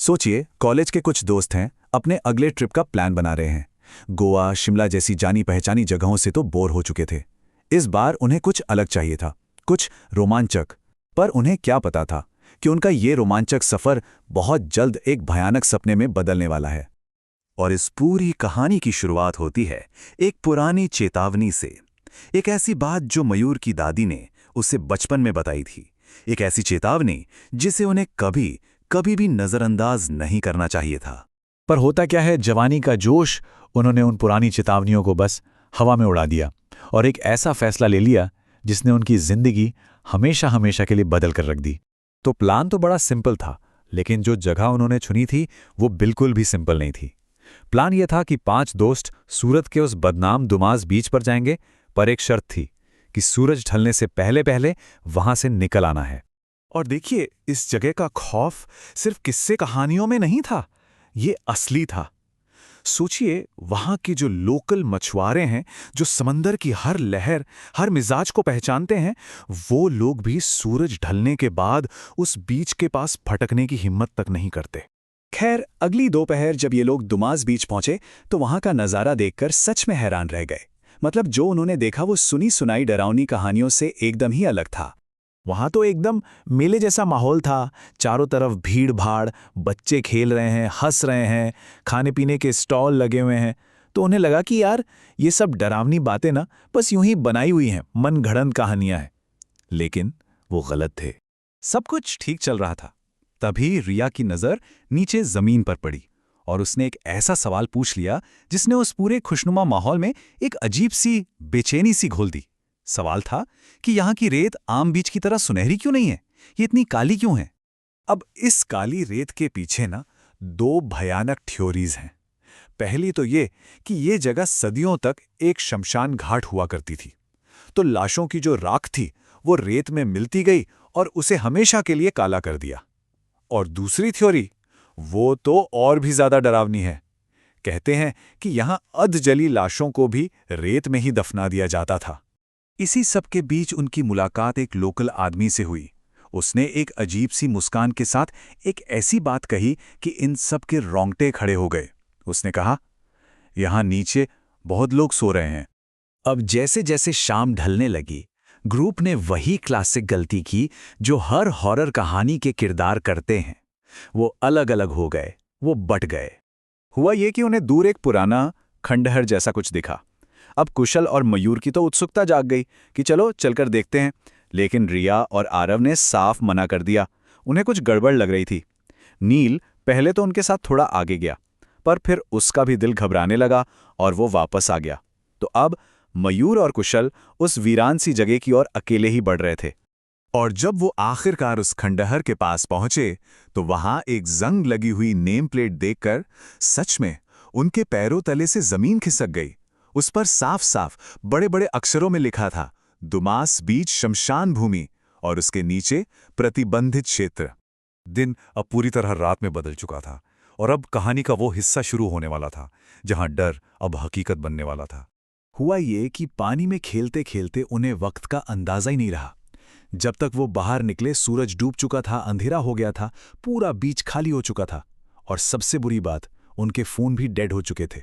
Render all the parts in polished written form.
सोचिए, कॉलेज के कुछ दोस्त हैं, अपने अगले ट्रिप का प्लान बना रहे हैं। गोवा, शिमला जैसी जानी पहचानी जगहों से तो बोर हो चुके थे। इस बार उन्हें कुछ अलग चाहिए था, कुछ रोमांचक। पर उन्हें क्या पता था कि उनका ये रोमांचक सफर बहुत जल्द एक भयानक सपने में बदलने वाला है। और इस पूरी कहानी की शुरुआत होती है एक पुरानी चेतावनी से। एक ऐसी बात जो मयूर की दादी ने उसे बचपन में बताई थी। एक ऐसी चेतावनी जिसे उन्हें कभी कभी भी नजरअंदाज नहीं करना चाहिए था। पर होता क्या है, जवानी का जोश, उन्होंने उन पुरानी चेतावनियों को बस हवा में उड़ा दिया और एक ऐसा फैसला ले लिया जिसने उनकी जिंदगी हमेशा हमेशा के लिए बदल कर रख दी। तो प्लान तो बड़ा सिंपल था, लेकिन जो जगह उन्होंने चुनी थी वो बिल्कुल भी सिंपल नहीं थी। प्लान यह था कि 5 दोस्त सूरत के उस बदनाम दुमास बीच पर जाएंगे, पर एक शर्त थी कि सूरज ढलने से पहले पहले वहां से निकल आना है। और देखिए, इस जगह का खौफ सिर्फ किस्से कहानियों में नहीं था, ये असली था। सोचिए, वहां के जो लोकल मछुआरे हैं, जो समंदर की हर लहर, हर मिजाज को पहचानते हैं, वो लोग भी सूरज ढलने के बाद उस बीच के पास फटकने की हिम्मत तक नहीं करते। खैर, अगली दोपहर जब ये लोग दुमास बीच पहुंचे तो वहां का नज़ारा देखकर सच में हैरान रह गए। मतलब जो उन्होंने देखा वो सुनी सुनाई डरावनी कहानियों से एकदम ही अलग था। वहां तो एकदम मेले जैसा माहौल था। चारों तरफ भीड़ भाड़, बच्चे खेल रहे हैं, हंस रहे हैं, खाने पीने के स्टॉल लगे हुए हैं। तो उन्हें लगा कि यार, ये सब डरावनी बातें ना बस यूं ही बनाई हुई हैं, मनगढ़ंत कहानियां हैं। लेकिन वो गलत थे। सब कुछ ठीक चल रहा था। तभी रिया की नज़र नीचे जमीन पर पड़ी और उसने एक ऐसा सवाल पूछ लिया जिसने उस पूरे खुशनुमा माहौल में एक अजीब सी बेचैनी सी घोल दी। सवाल था कि यहाँ की रेत आम बीच की तरह सुनहरी क्यों नहीं है, ये इतनी काली क्यों है। अब इस काली रेत के पीछे ना 2 भयानक थ्योरीज हैं। पहली तो ये कि ये जगह सदियों तक एक शमशान घाट हुआ करती थी, तो लाशों की जो राख थी वो रेत में मिलती गई और उसे हमेशा के लिए काला कर दिया। और दूसरी थ्योरी, वो तो और भी ज्यादा डरावनी है। कहते हैं कि यहां अधजली लाशों को भी रेत में ही दफना दिया जाता था। इसी सब के बीच उनकी मुलाकात एक लोकल आदमी से हुई। उसने एक अजीब सी मुस्कान के साथ एक ऐसी बात कही कि इन सब के रोंगटे खड़े हो गए। उसने कहा, यहां नीचे बहुत लोग सो रहे हैं। अब जैसे जैसे शाम ढलने लगी, ग्रुप ने वही क्लासिक गलती की जो हर हॉरर कहानी के किरदार करते हैं। वो अलग अलग हो गए, वो बट गए। हुआ ये कि उन्हें दूर एक पुराना खंडहर जैसा कुछ दिखा। अब कुशल और मयूर की तो उत्सुकता जाग गई कि चलो चलकर देखते हैं, लेकिन रिया और आरव ने साफ मना कर दिया। उन्हें कुछ गड़बड़ लग रही थी। नील पहले तो उनके साथ थोड़ा आगे गया, पर फिर उसका भी दिल घबराने लगा और वो वापस आ गया। तो अब मयूर और कुशल उस वीरान सी जगह की ओर अकेले ही बढ़ रहे थे। और जब वो आखिरकार उस खंडहर के पास पहुंचे तो वहां एक जंग लगी हुई नेम प्लेट देखकर सच में उनके पैरों तले से जमीन खिसक गई। उस पर साफ साफ बड़े बड़े अक्षरों में लिखा था, दुमास बीच शमशान भूमि, और उसके नीचे प्रतिबंधित क्षेत्र। दिन अब पूरी तरह रात में बदल चुका था और अब कहानी का वो हिस्सा शुरू होने वाला था जहां डर अब हकीकत बनने वाला था। हुआ ये कि पानी में खेलते खेलते उन्हें वक्त का अंदाजा ही नहीं रहा। जब तक वो बाहर निकले सूरज डूब चुका था, अंधेरा हो गया था, पूरा बीच खाली हो चुका था। और सबसे बुरी बात, उनके फोन भी डेड हो चुके थे।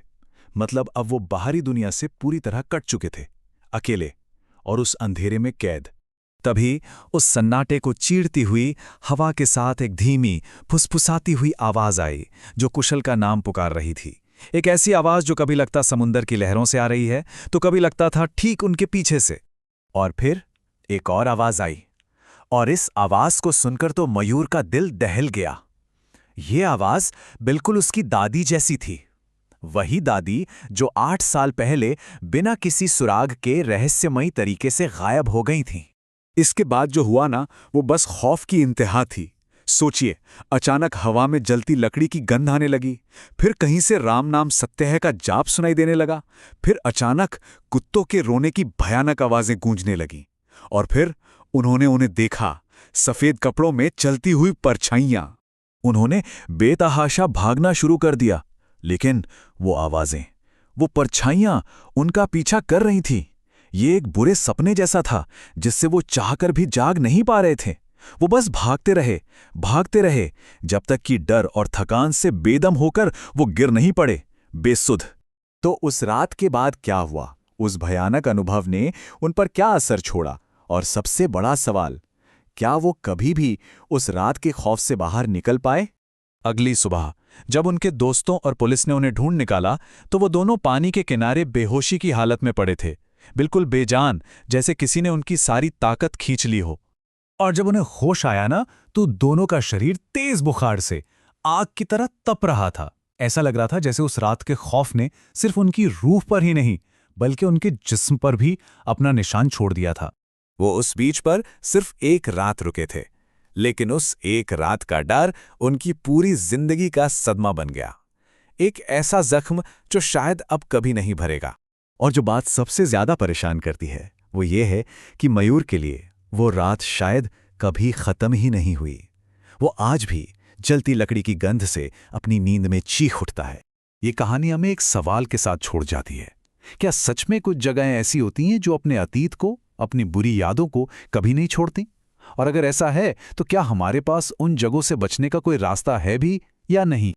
मतलब अब वो बाहरी दुनिया से पूरी तरह कट चुके थे, अकेले और उस अंधेरे में कैद। तभी उस सन्नाटे को चीरती हुई हवा के साथ एक धीमी फुसफुसाती हुई आवाज आई जो कुशल का नाम पुकार रही थी। एक ऐसी आवाज जो कभी लगता समुंदर की लहरों से आ रही है, तो कभी लगता था ठीक उनके पीछे से। और फिर एक और आवाज आई, और इस आवाज को सुनकर तो मयूर का दिल दहल गया। ये आवाज बिल्कुल उसकी दादी जैसी थी। वही दादी जो 8 साल पहले बिना किसी सुराग के रहस्यमयी तरीके से गायब हो गई थीं। इसके बाद जो हुआ ना, वो बस खौफ की इंतहा थी। सोचिए, अचानक हवा में जलती लकड़ी की गंध आने लगी, फिर कहीं से राम नाम सत्य है का जाप सुनाई देने लगा, फिर अचानक कुत्तों के रोने की भयानक आवाजें गूंजने लगीं, और फिर उन्होंने उन्हें देखा, सफेद कपड़ों में चलती हुई परछाइयां। उन्होंने बेतहाशा भागना शुरू कर दिया, लेकिन वो आवाजें, वो परछाइयां उनका पीछा कर रही थीं। ये एक बुरे सपने जैसा था जिससे वो चाहकर भी जाग नहीं पा रहे थे। वो बस भागते रहे, जब तक कि डर और थकान से बेदम होकर वो गिर नहीं पड़े, बेसुध। तो उस रात के बाद क्या हुआ? उस भयानक अनुभव ने उन पर क्या असर छोड़ा? और सबसे बड़ा सवाल, क्या वो कभी भी उस रात के खौफ से बाहर निकल पाए? अगली सुबह जब उनके दोस्तों और पुलिस ने उन्हें ढूंढ निकाला, तो वो दोनों पानी के किनारे बेहोशी की हालत में पड़े थे, बिल्कुल बेजान, जैसे किसी ने उनकी सारी ताकत खींच ली हो। और जब उन्हें होश आया ना, तो दोनों का शरीर तेज बुखार से आग की तरह तप रहा था। ऐसा लग रहा था जैसे उस रात के खौफ ने सिर्फ उनकी रूह पर ही नहीं, बल्कि उनके जिस्म पर भी अपना निशान छोड़ दिया था। वो उस बीच पर सिर्फ एक रात रुके थे, लेकिन उस एक रात का डर उनकी पूरी जिंदगी का सदमा बन गया। एक ऐसा जख्म जो शायद अब कभी नहीं भरेगा। और जो बात सबसे ज्यादा परेशान करती है, वो ये है कि मयूर के लिए वो रात शायद कभी खत्म ही नहीं हुई। वो आज भी जलती लकड़ी की गंध से अपनी नींद में चीख उठता है। ये कहानी हमें एक सवाल के साथ छोड़ जाती है। क्या सच में कुछ जगहें ऐसी होती हैं जो अपने अतीत को, अपनी बुरी यादों को कभी नहीं छोड़ती? और अगर ऐसा है, तो क्या हमारे पास उन जगहों से बचने का कोई रास्ता है भी या नहीं?